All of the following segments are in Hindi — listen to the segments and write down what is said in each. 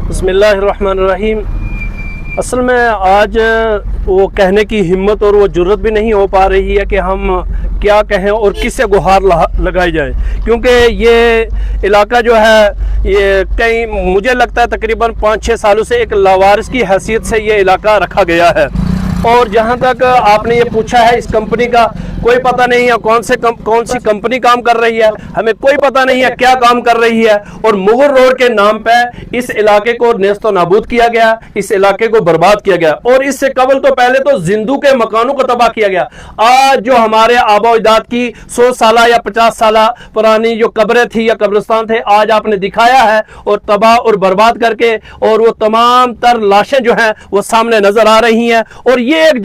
बिस्मिल्लाहिर्रहमानिर्रहीम। असल में आज वो कहने की हिम्मत और वो जुर्रत भी नहीं हो पा रही है कि हम क्या कहें और किससे गुहार लगाई जाए, क्योंकि ये इलाका जो है ये कई मुझे लगता है तकरीबन 5-6 सालों से एक लावारिस की हैसियत से ये इलाका रखा गया है। और जहाँ तक आपने ये पूछा है, इस कंपनी का कोई पता नहीं है कौन सी कंपनी काम कर रही है, हमें कोई पता नहीं है क्या काम कर रही है। और मुगल रोड के नाम पे इस इलाके को नेस्तो नाबूद किया गया, इस इलाके को बर्बाद किया गया। और इससे कबल तो पहले तो जिंदू के मकानों को तबाह किया गया। आज जो हमारे आबा अजदाद की 100 साल या 50 साल पुरानी जो कब्रें थी या कब्रिस्तान थे, आज आपने दिखाया है और तबाह और बर्बाद करके, और वो तमाम तर लाशें जो हैं वो सामने नजर आ रही हैं। और ये एक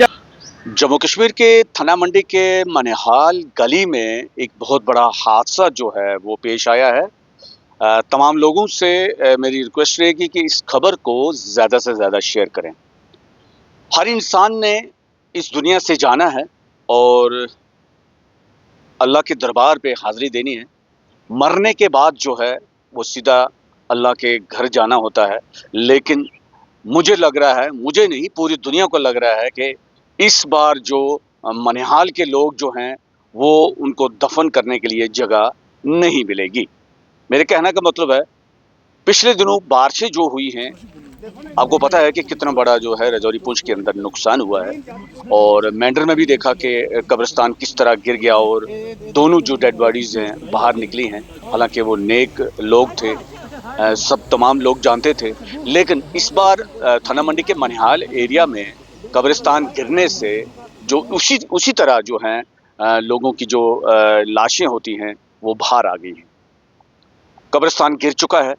जम्मू कश्मीर के थाना मंडी के मनिहाल गली में एक बहुत बड़ा हादसा जो है वो पेश आया है। तमाम लोगों से मेरी रिक्वेस्ट रहेगी कि इस खबर को ज़्यादा से ज़्यादा शेयर करें। हर इंसान ने इस दुनिया से जाना है और अल्लाह के दरबार पे हाज़िरी देनी है। मरने के बाद जो है वो सीधा अल्लाह के घर जाना होता है। लेकिन मुझे लग रहा है, मुझे नहीं पूरी दुनिया को लग रहा है कि इस बार जो मनिहाल के लोग जो हैं वो उनको दफन करने के लिए जगह नहीं मिलेगी। मेरे कहने का मतलब है, पिछले दिनों बारिशें जो हुई हैं, आपको पता है कि कितना बड़ा जो है रजौरी पुंछ के अंदर नुकसान हुआ है। और मेंढर में भी देखा कि कब्रिस्तान किस तरह गिर गया और दोनों जो डेड बॉडीज़ हैं बाहर निकली हैं। हालांकि वो नेक लोग थे, सब तमाम लोग जानते थे। लेकिन इस बार थाना मंडी के मनिहाल एरिया में कब्रिस्तान गिरने से जो उसी तरह जो हैं लोगों की जो लाशें होती हैं वो बाहर आ गई हैं। कब्रिस्तान गिर चुका है।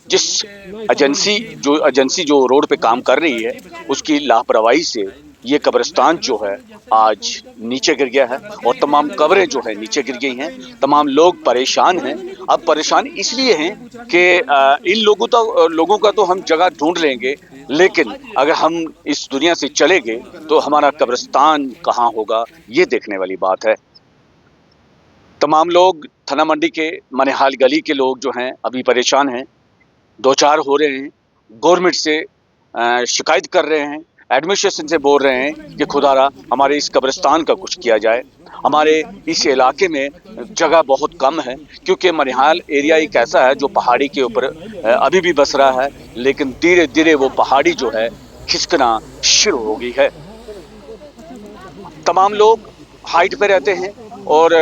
जिस एजेंसी जो रोड पे काम कर रही है उसकी लापरवाही से ये कब्रिस्तान जो है आज नीचे गिर गया है और तमाम कब्रें जो है नीचे गिर गई हैं। तमाम लोग परेशान हैं। अब परेशान इसलिए हैं कि इन लोगों का तो हम जगह ढूंढ लेंगे, लेकिन अगर हम इस दुनिया से चले गए तो हमारा कब्रिस्तान कहाँ होगा, ये देखने वाली बात है। तमाम लोग थाना मंडी के मनिहाल गली के लोग जो हैं अभी परेशान हैं, दो चार हो रहे हैं, गवर्नमेंट से शिकायत कर रहे हैं, एडमिनिस्ट्रेशन से बोल रहे हैं कि खुदारा हमारे इस कब्रिस्तान का कुछ किया जाए। हमारे इस इलाके में जगह बहुत कम है, क्योंकि मनिहाल एरिया एक ऐसा है जो पहाड़ी के ऊपर अभी भी बस रहा है, लेकिन धीरे धीरे वो पहाड़ी जो है खिसकना शुरू हो गई है। तमाम लोग हाइट पे रहते हैं और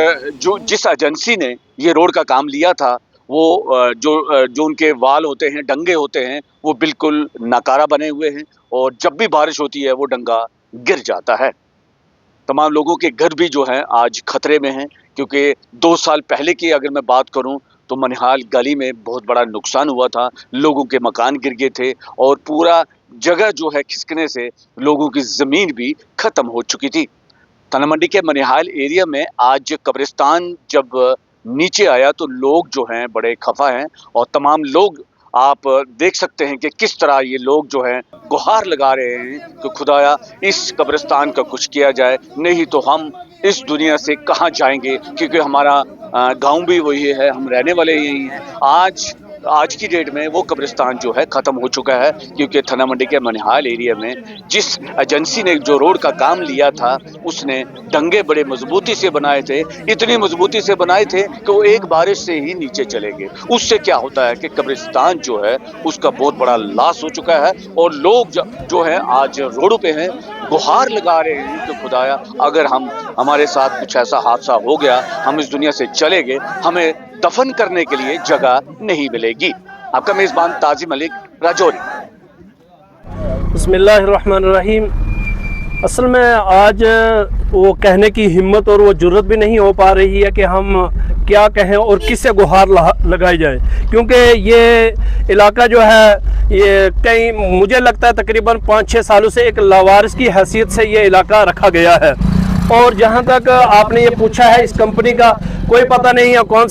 जिस एजेंसी ने ये रोड का काम लिया था वो जो उनके वाल होते हैं, डंगे होते हैं, वो बिल्कुल नकारा बने हुए हैं और जब भी बारिश होती है वो डंगा गिर जाता है। तमाम लोगों के घर भी जो हैं आज खतरे में हैं, क्योंकि 2 साल पहले की अगर मैं बात करूं तो मनिहाल गली में बहुत बड़ा नुकसान हुआ था। लोगों के मकान गिर गए थे और पूरा जगह जो है खिसकने से लोगों की ज़मीन भी ख़त्म हो चुकी थी। थाना मंडी के मनिहाल एरिया में आज कब्रिस्तान जब नीचे आया तो लोग जो हैं बड़े खफा हैं और तमाम लोग आप देख सकते हैं कि किस तरह ये लोग जो हैं गुहार लगा रहे हैं कि खुदाया इस कब्रिस्तान का कुछ किया जाए, नहीं तो हम इस दुनिया से कहाँ जाएंगे, क्योंकि हमारा गांव भी वही है, हम रहने वाले यही हैं। आज की डेट में वो कब्रिस्तान जो है ख़त्म हो चुका है, क्योंकि थाना मंडी के मनिहाल एरिया में जिस एजेंसी ने जो रोड का काम लिया था उसने डंगे बड़े मजबूती से बनाए थे, इतनी मजबूती से बनाए थे कि वो एक बारिश से ही नीचे चले गए। उससे क्या होता है कि कब्रिस्तान जो है उसका बहुत बड़ा लॉस हो चुका है और लोग जो है आज रोडों पे हैं, गुहार लगा रहे हैं कि खुदाया अगर हमारे साथ कुछ ऐसा हादसा हो गया, हम इस दुनिया से चले गए, हमें दफन करने के लिए जगह नहीं मिलेगी। आपका मेज़बान ताजिम मलिक, राजौरी। बिस्मिल्लाहिर्रहमानिर्रहीम। असल में आज वो कहने की हिम्मत और वो जुर्रत भी नहीं हो पा रही है कि हम क्या कहें और किससे गुहार लगाई जाए, क्योंकि ये इलाका जो है ये मुझे लगता है तकरीबन 5-6 सालों से एक लावारिस की हैसियत से ये इलाका रखा गया है। और जहां तक आपने ये पूछा है, इस कंपनी का कोई पता नहीं है कौन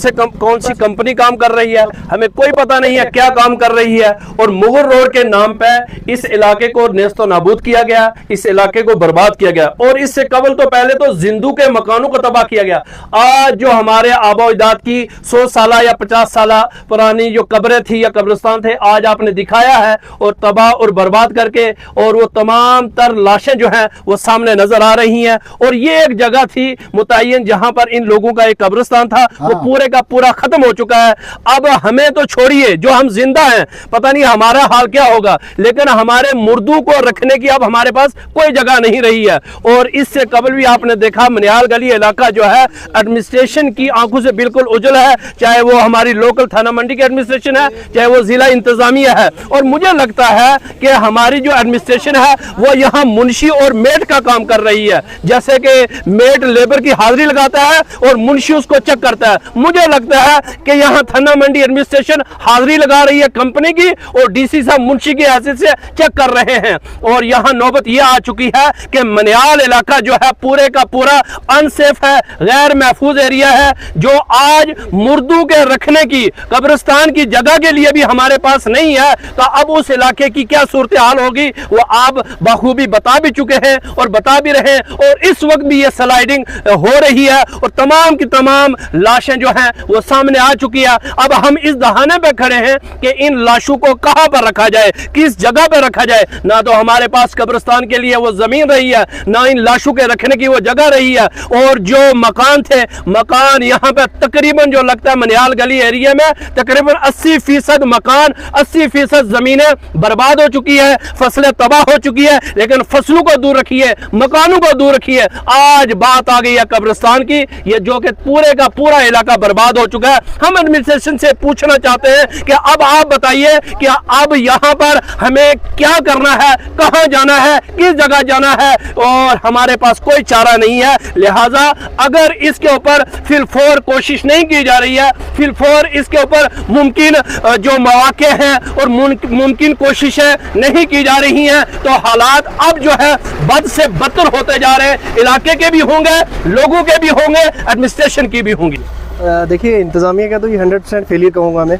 सी कंपनी काम कर रही है, हमें कोई पता नहीं है क्या काम कर रही है। और मुगल रोड के नाम पे इस इलाके को नेस्तो नाबूद किया गया, इस इलाके को बर्बाद किया गया। और इससे कबल तो पहले तो जिंदू के मकानों को तबाह किया गया। आज जो हमारे आबा अजदाद की 100 साल या 50 साल पुरानी जो कब्रें थी या कब्रिस्तान थे, आज आपने दिखाया है और तबाह और बर्बाद करके, और वो तमाम तर लाशें जो हैं वो सामने नजर आ रही हैं। और ये एक जगह थी मुतय्यन जहां पर इन लोगों का एक कब्रिस्तान था, वो पूरे का पूरा खत्म हो चुका है। अब हमें तो छोड़िए, जो हम जिंदा हैं पता नहीं हमारा हाल क्या होगा, लेकिन हमारे मुर्दों को रखने की अब हमारे पास कोई जगह नहीं रही है। और इससे कबल भी आपने देखा मनिहाल गली इलाका जो है एडमिनिस्ट्रेशन की आंखों से बिल्कुल उजल है, चाहे वो हमारी लोकल थाना मंडी की एडमिनिस्ट्रेशन है, चाहे वो जिला इंतजामिया है। और मुझे लगता है कि हमारी जो एडमिनिस्ट्रेशन है वो यहाँ मुंशी और मेट का काम कर रही है। जैसे कि मेट लेबर की हाजिरी लगाता है और मुंशी उसको चेक करता है, मुझे लगता है कि यहाँ थाना मंडी एडमिनिस्ट्रेशन हाजिरी लगा रही है कंपनी की और डीसी साहब मुंशी की हैसियत से चेक कर रहे हैं। और यहाँ नौबत यह आ चुकी है कि मनिहाल इलाका जो है पूरे का पूरा अनसेफ है, गैर महफूज एरिया है, जो आज मुर्दों के रखने की कब्रिस्तान की जगह के लिए भी हमारे पास नहीं है। तो अब उस इलाके की क्या सूरत हाल होगी वो आप बखूबी बता भी चुके हैं और बता भी रहे हैं। और इस वक्त भी ये स्लाइडिंग हो रही है और तमाम की तमाम लाशें जो हैं वो सामने आ चुकी है। अब हम इस दहाने पे खड़े हैं कि इन लाशों को कहां पर रखा जाए, किस जगह पर रखा जाए। ना तो हमारे पास कब्रिस्तान के लिए वो जमीन रही है, ना इन लाशों के रखने की वो जगह रही है। और जो मकान थे, मकान यहाँ पे तकरीबन जो लगता है मनिहाल गली एरिया में तकरीबन 80% मकान, 80% जमीनें बर्बाद हो चुकी है, फसलें तबाह हो चुकी है। लेकिन फसलों को दूर रखिए, मकानों को दूर रखिए, आज बात आ गई है कब्रिस्तान की, ये जो कि पूरे का पूरा इलाका बर्बाद हो चुका है। हम एडमिनिस्ट्रेशन से पूछना चाहते हैं कि अब आप बताइए कि अब यहाँ पर हमें क्या करना है, कहाँ जाना है, किस जगह जाना है। और हमारे पास कोई चारा नहीं है। लिहाजा अगर इसके ऊपर फिलफोर कोशिश नहीं की जा रही है, फिलफोर इसके ऊपर मुमकिन जो मौके हैं और मुमकिन कोशिशें नहीं की जा रही हैं, तो हालात अब जो है बद से बदतर होते जा रहे हैं। इलाके के भी होंगे, लोगों के भी होंगे, एडमिनिस्ट्रेशन की भी होंगी। देखिए, इंतज़ामिया का तो ये 100% फेलियर कहूँगा मैं,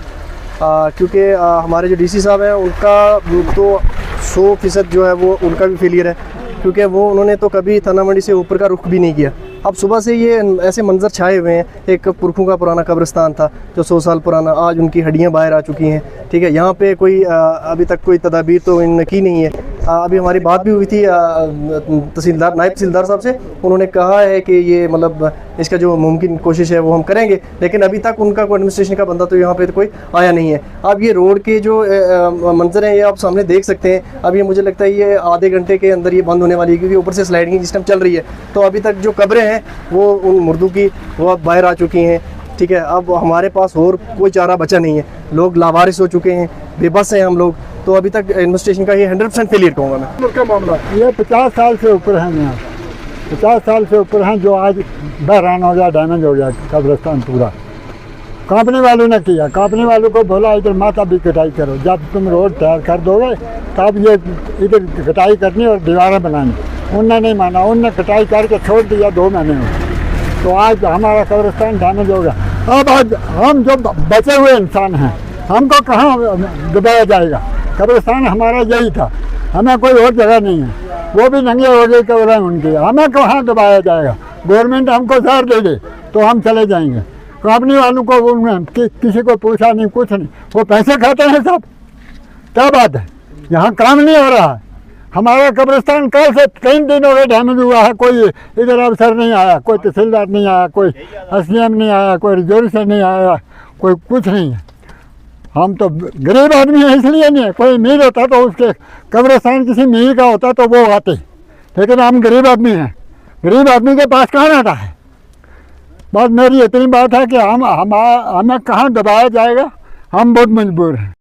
क्योंकि हमारे जो डीसी साहब हैं उनका तो 100% जो है वो उनका भी फेलियर है, क्योंकि वो उन्होंने तो कभी थाना मंडी से ऊपर का रुख भी नहीं किया। अब सुबह से ये ऐसे मंजर छाए हुए हैं। एक पुरखों का पुराना कब्रिस्तान था जो 100 साल पुराना, आज उनकी हड्डियां बाहर आ चुकी हैं। ठीक है, यहाँ पे कोई अभी तक कोई तदाबीर तो इन्होंने की नहीं है। अभी हमारी बात भी हुई थी तहसीलदार, नायब तहसीलदार साहब से, उन्होंने कहा है कि ये मतलब इसका जो मुमकिन कोशिश है वो हम करेंगे, लेकिन अभी तक उनका कोई एडमिनिस्ट्रेशन का बंदा तो यहाँ पे तो कोई आया नहीं है। अब ये रोड के जो मंजर हैं ये आप सामने देख सकते हैं। अब ये मुझे लगता है ये आधे घंटे के अंदर ये बंद होने वाली है, क्योंकि ऊपर से स्लाइडिंग सिस्टम चल रही है। तो अभी तक जो कब्रें हैं वो उन मुर्दों की वो अब बाहर आ चुकी हैं। ठीक है, अब हमारे पास और कोई चारा बचा नहीं है, लोग लावारिस हो चुके हैं, बेबस हैं हम लोग। तो अभी तक एडमिनिस्ट्रेशन का ये 100% फेलियर कहूँगा मैं। का मामला ये 50 साल से ऊपर हैं, यहाँ 50 साल से ऊपर हैं, जो आज बहरान हो गया, डैमेज हो गया कब्रिस्तान पूरा। कंपनी वालों ने किया, कंपनी वालों को बोला इधर माथा भी कटाई करो, जब तुम रोड तैयार कर दोगे तब ये इधर कटाई करनी और दीवारें बनानी। उनने नहीं माना, उनने कटाई करके छोड़ दिया 2 महीने में। तो आज हमारा कब्रिस्तान डैमेज हो गया। अब आज हम जो बचे हुए इंसान हैं, हमको कहाँ दबाया जाएगा? कब्रिस्तान हमारा यही था, हमें कोई और जगह नहीं है। वो भी नंगे हो गई कब्रें उनकी, हमें कहाँ दबाया जाएगा? गवर्नमेंट हमको शहर दे दे तो हम चले जाएंगे। कंपनी वालों को उन्होंने किसी को पूछा नहीं, कुछ नहीं, वो पैसे खाते हैं सब। क्या बात है, यहाँ काम नहीं हो रहा है। हमारा कब्रिस्तान कल से 3 दिन हो गए डैमेज हुआ है, कोई इधर अफसर नहीं आया, कोई तहसीलदार नहीं आया, कोई SDM नहीं आया, कोई रिजोरी से नहीं आया, कोई कुछ नहीं है। हम तो गरीब आदमी हैं, इसलिए नहीं है। कोई अमीर होता तो उसके कब्रिस्तान किसी मीर का होता तो वो आते, लेकिन हम गरीब आदमी हैं, गरीब आदमी के पास कहाँ आता है? बस मेरी इतनी बात है कि हमें कहाँ दबाया जाएगा, हम बहुत मजबूर हैं।